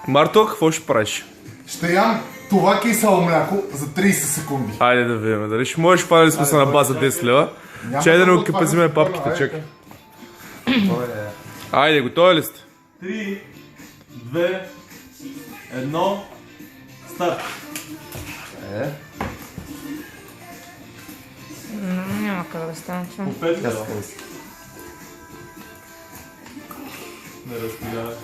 Марто, какво ще правиш? Ще ям това кисело мляко за 30 секунди. Айде да видим, дали ще можеш пада ли смисъл на база 10 лева? Чай да не окъпазиме папките, чакай. Айде, готови ли сте? 3, 2, 1, старт. Няма как да стане това. По 5 лева. Не разпилявай.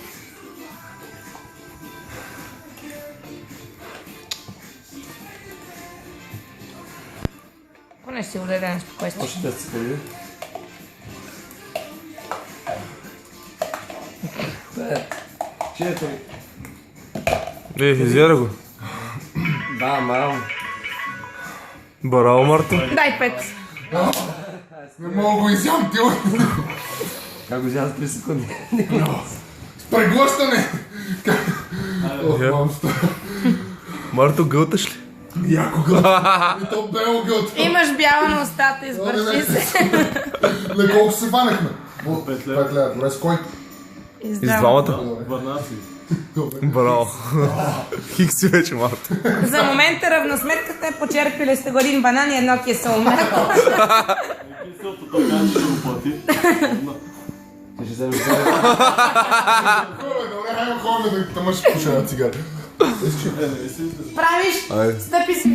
Поне си удаден спокойствие. Още 10 секунди. 4. Изяра го. Да, малко. Браво, Марто. Дай 5. Не мога го изям, ти. Как го взял за 3 секунди? Преглъщане! Марто, гълташ ли? Яко гълт. И то бело гълт. Имаш бяла на устата, избърши се. На колко се фанахме? 5 лева. 5 лева. Добре, с кой? И с двамата? Върна си. Браво. Хикси вече, Марто. За момента равносметката е почерпили сте го един банан и едно кисело мляко. Киселото така ще го плати. Ти ще вземеш Добре, хайде ходим да тъмъш пуша на цигара. Правиш, стъпи си.